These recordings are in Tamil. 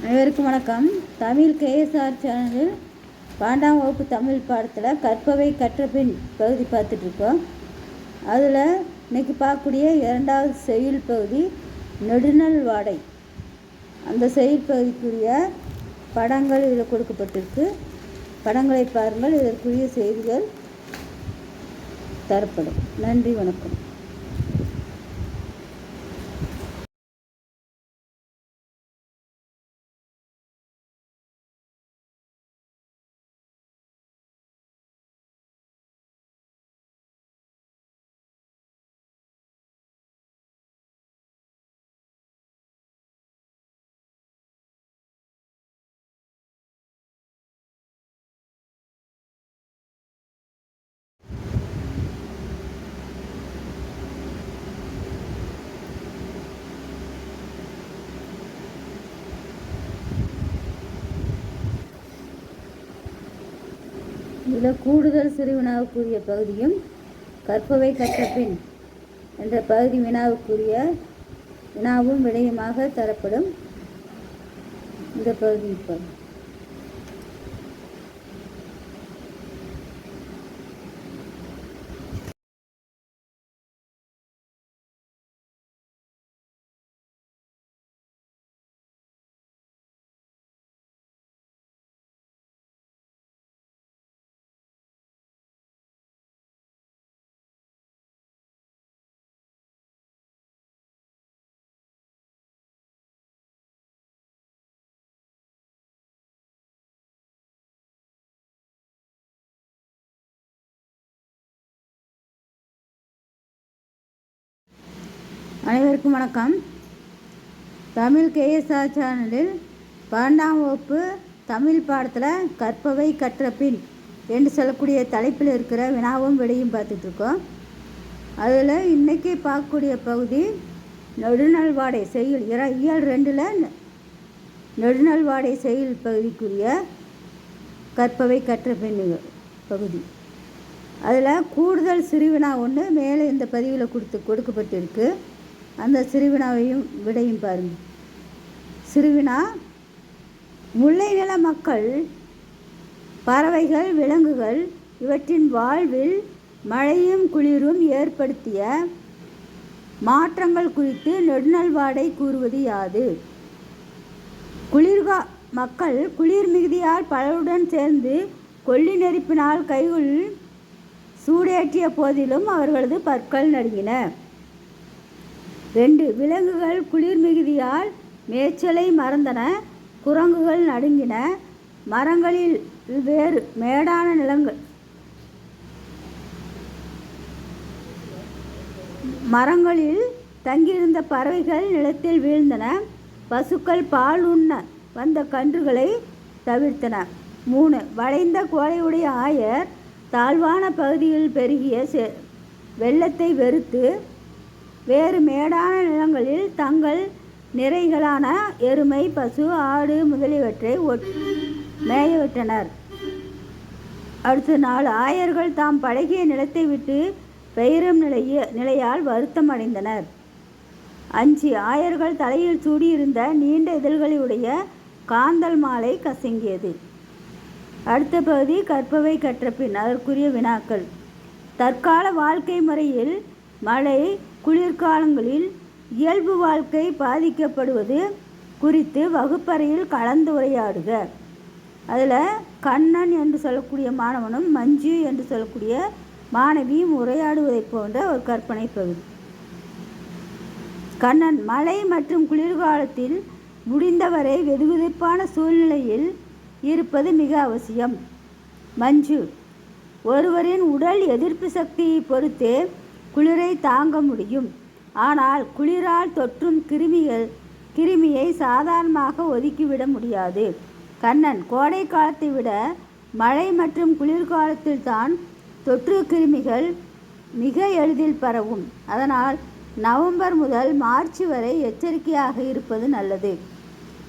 அனைவருக்கும் வணக்கம். தமிழ் கேஎஸ்ஆர் சேனலில் 12ஆம் வகுப்பு தமிழ் பாடத்தில் கற்பவை கற்றபின் பகுதி பார்த்துட்ருக்கோம். அதில் இன்றைக்கி பார்க்கக்கூடிய 2வது செய்யுள் பகுதி நெடுநல் வாடை. அந்த செய்யுள் பகுதிக்குரிய படங்கள் இதில் கொடுக்கப்பட்டிருக்கு. படங்களை பாருங்கள். இதற்குரிய செய்திகள் தரப்படும். நன்றி, வணக்கம். இதில் கூடுதல் சிறு வினாவுக்குரிய பகுதியும் கற்பவை கற்றபின் என்ற பகுதி வினாவுக்குரிய வினாவும் விடயமாக தரப்படும். இந்த பகுதி இப்போ அனைவருக்கும் வணக்கம். தமிழ் கேஎஸ்ஆர் சேனலில் 12ஆம் வகுப்பு தமிழ் பாடத்தில் கற்பவை கற்றபின் என்று சொல்லக்கூடிய தலைப்பில் இருக்கிற வினாவும் விடையும் பார்த்துட்ருக்கோம். அதில் இன்றைக்கி பார்க்கக்கூடிய பகுதி நெடுநல்வாடை செய்யுள் இயல் 2 நெடுநல்வாடை செய்யுள் பகுதிக்குரிய கற்பவை கற்றபின் பகுதி. அதில் கூடுதல் சிறுவினா ஒன்று மேலே இந்த பதிவில் கொடுக்கப்பட்டிருக்கு. அந்த சிறுவினாவையும் விடையும் பாருங்கள். சிறுவினா: முல்லை நில மக்கள், பறவைகள், விலங்குகள் இவற்றின் வாழ்வில் மழையும் குளிரும் ஏற்படுத்திய மாற்றங்கள் குறித்து நெடுநல்வாடை கூறுவது யாது? மக்கள் குளிர் மிகுதியால் பலருடன் சேர்ந்து கொல்லி நெருப்பினால் கைகள் சூடேற்றிய போதிலும் அவர்களது பற்கள் நடுங்கின. 2. விலங்குகள் குளிர் மிகுதியால் மேய்ச்சலை மறந்தன, குரங்குகள் நடுங்கின. மரங்களில் வேறு மேடான மரங்களில் தங்கியிருந்த பறவைகள் நிலத்தில் வீழ்ந்தன. பசுக்கள் பால் உண்ண வந்த கன்றுகளை தவிர்த்தன. 3. வளைந்த கோலையுடைய ஆயர் தாழ்வான பகுதியில் பெருகிய வெள்ளத்தை வெறுத்து வேறு மேடான நிலங்களில் தங்கள் நிறைகளான எருமை, பசு, ஆடு முதலியவற்றை மேயவிட்டனர். அடுத்த 4. ஆயர்கள் தாம் பழகிய நிலத்தை விட்டு பெயரும் நிலையால் வருத்தம் அடைந்தனர். 5. ஆயர்கள் தலையில் சூடியிருந்த நீண்ட இதழ்களுடைய காந்தல் மாலை கசங்கியது. அடுத்த பகுதி கற்பவை கற்றபின் அதற்குரிய வினாக்கள். தற்கால வாழ்க்கை முறையில் மழை குளிர்காலங்களில் இயல்பு வாழ்க்கை பாதிக்கப்படுவது குறித்து வகுப்பறையில் கலந்துரையாடுக. அதில் கண்ணன் என்று சொல்லக்கூடிய மாணவனும் மஞ்சு என்று சொல்லக்கூடிய மாணவியும் உரையாடுவதை போன்ற ஒரு கற்பனை பகுதி. கண்ணன்: மழை மற்றும் குளிர்காலத்தில் முடிந்தவரை வெதுவெதுப்பான சூழ்நிலையில் இருப்பது மிக அவசியம். மஞ்சு: ஒருவரின் உடல் எதிர்ப்பு சக்தியை பொறுத்தே குளிரை தாங்க முடியும். ஆனால் குளிரால் தொற்றும் கிருமியை சாதாரணமாக ஒதுக்கிவிட முடியாது. கண்ணன்: கோடை காலத்தை விட மழை மற்றும் குளிர்காலத்தில் தான் தொற்று கிருமிகள் மிக எளிதில் பரவும். அதனால் நவம்பர் முதல் மார்ச் வரை எச்சரிக்கையாக இருப்பது நல்லது.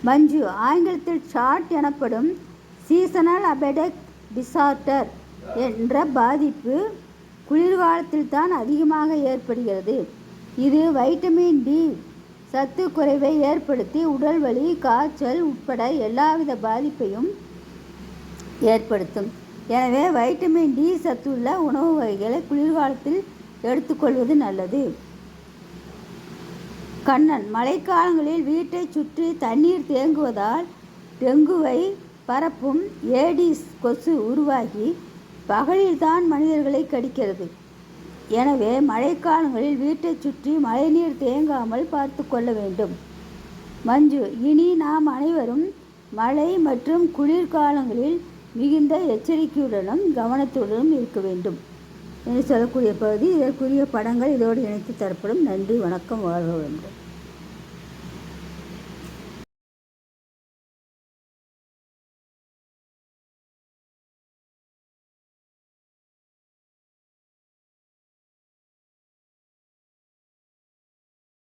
மஞ்சு: ஆங்கிலத்தில் ஷார்ட் எனப்படும் சீசனல் அபெடெக் டிசார்டர் என்ற பாதிப்பு குளிர்காலத்தில் தான் அதிகமாக ஏற்படுகிறது. இது வைட்டமின் டி சத்து குறைவை ஏற்படுத்தி உடல் வலி, காய்ச்சல் உட்பட எல்லாவித பாதிப்பையும் ஏற்படுத்தும். எனவே வைட்டமின் டி சத்துள்ள உணவு வகைகளை குளிர்காலத்தில் எடுத்துக்கொள்வது நல்லது. கண்ணன், மழைக்காலங்களில் வீட்டை சுற்றி தண்ணீர் தேங்குவதால் டெங்குவை பரப்பும் ஏடிஸ் கொசு உருவாகி பகலில்தான் மனிதர்களை கடிக்கிறது. எனவே மழைக்காலங்களில் வீட்டை சுற்றி மழைநீர் தேங்காமல் பார்த்து கொள்ள வேண்டும். மஞ்சு, இனி நாம் அனைவரும் மழை மற்றும் குளிர்காலங்களில் மிகுந்த எச்சரிக்கையுடனும் கவனத்துடனும் இருக்க வேண்டும் என்று சொல்லக்கூடிய பகுதி. இதற்குரிய படங்கள் இதோடு இணைத்து தரப்படும். நன்றி, வணக்கம், வாழ்க வளமுடன்.